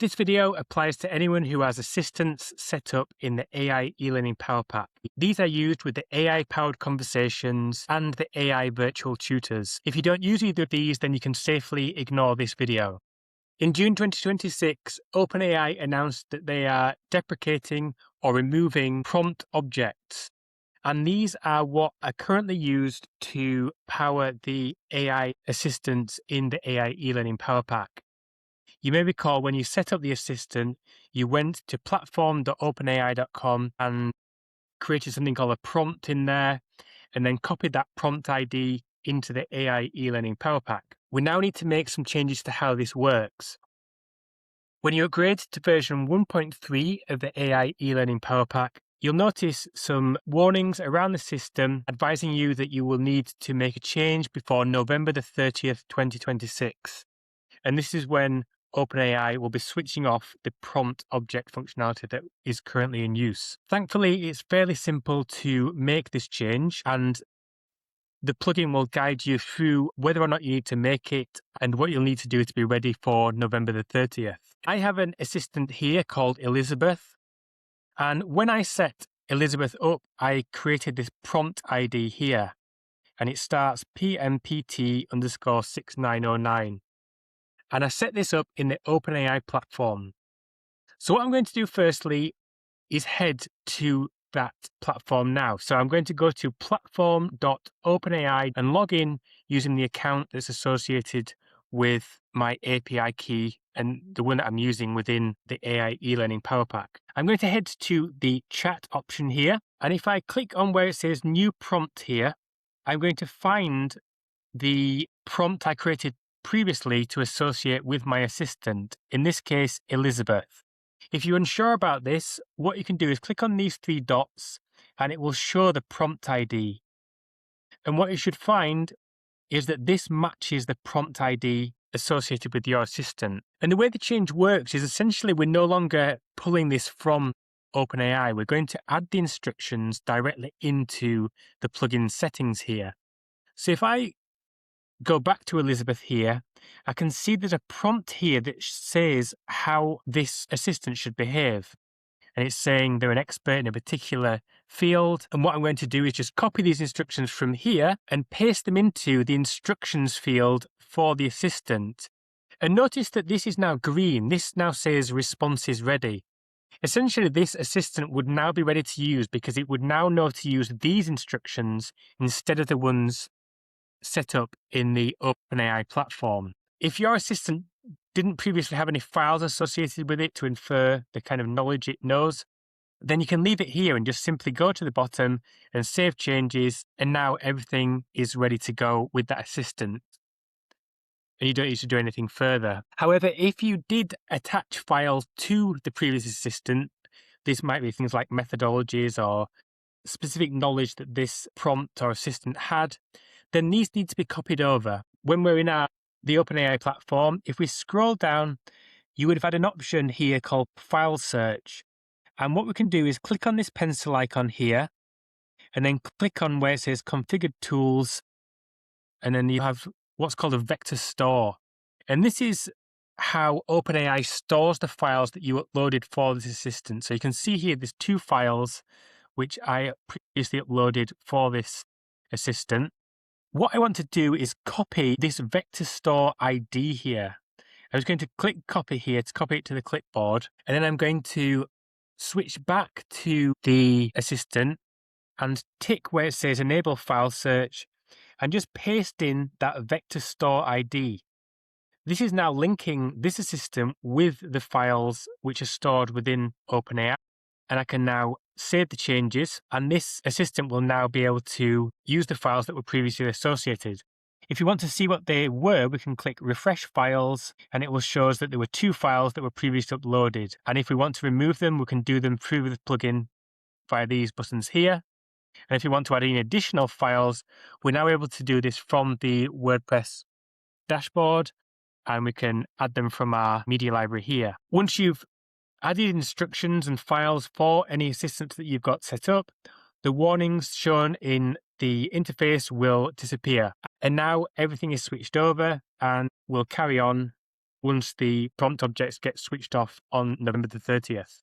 This video applies to anyone who has assistants set up in the AI eLearning Powerpack. These are used with the AI-powered conversations and the AI virtual tutors. If you don't use either of these, then you can safely ignore this video. In June 2026, OpenAI announced that they are deprecating or removing prompt objects. And these are what are currently used to power the AI assistants in the AI eLearning Powerpack. You may recall when you set up the assistant, you went to platform.openai.com and created something called a prompt in there, and then copied that prompt ID into the AI eLearning Powerpack. We now need to make some changes to how this works. When you upgrade to version 1.3 of the AI eLearning Powerpack, you'll notice some warnings around the system advising you that you will need to make a change before November the 30th, 2026. And this is when OpenAI will be switching off the prompt object functionality that is currently in use. Thankfully, it's fairly simple to make this change, and the plugin will guide you through whether or not you need to make it and what you'll need to do to be ready for November the 30th. I have an assistant here called Elizabeth, and when I set Elizabeth up, I created this prompt ID here, and it starts PMPT_6909. And I set this up in the OpenAI platform. So what I'm going to do firstly is head to that platform now. So I'm going to go to platform.openai and log in using the account that's associated with my API key and the one that I'm using within the AI eLearning Powerpack. I'm going to head to the chat option here. And if I click on where it says new prompt here, I'm going to find the prompt I created previously to associate with my assistant, in this case, Elizabeth. If you're unsure about this, what you can do is click on these three dots and it will show the prompt ID. And what you should find is that this matches the prompt ID associated with your assistant. And the way the change works is essentially we're no longer pulling this from OpenAI. We're going to add the instructions directly into the plugin settings here. So if I go back to Elizabeth here, I can see there's a prompt here that says how this assistant should behave. And it's saying they're an expert in a particular field. And what I'm going to do is just copy these instructions from here and paste them into the instructions field for the assistant. And notice that this is now green. This now says response is ready. Essentially, this assistant would now be ready to use because it would now know to use these instructions instead of the ones set up in the OpenAI platform. If your assistant didn't previously have any files associated with it to infer the kind of knowledge it knows, then you can leave it here and just simply go to the bottom and save changes, and now everything is ready to go with that assistant. And you don't need to do anything further. However, if you did attach files to the previous assistant, this might be things like methodologies or specific knowledge that this prompt or assistant had, then these need to be copied over. When we're in the OpenAI platform, if we scroll down, you would have had an option here called File Search. And what we can do is click on this pencil icon here, and then click on where it says Configured Tools, and then you have what's called a vector store. And this is how OpenAI stores the files that you uploaded for this assistant. So you can see here there's two files which I previously uploaded for this assistant. What I want to do is copy this vector store ID here. I'm just going to click copy here to copy it to the clipboard. And then I'm going to switch back to the assistant and tick where it says enable file search and just paste in that vector store ID. This is now linking this assistant with the files which are stored within OpenAI. And I can now save the changes, and this assistant will now be able to use the files that were previously associated. If you want to see what they were, we can click refresh files, and it will show us that there were two files that were previously uploaded. And if we want to remove them, we can do them through the plugin via these buttons here. And if you want to add any additional files, we're now able to do this from the WordPress dashboard, and we can add them from our media library here. Once you've added instructions and files for any assistants that you've got set up, the warnings shown in the interface will disappear. And now everything is switched over and we'll carry on once the prompt objects get switched off on November the 30th.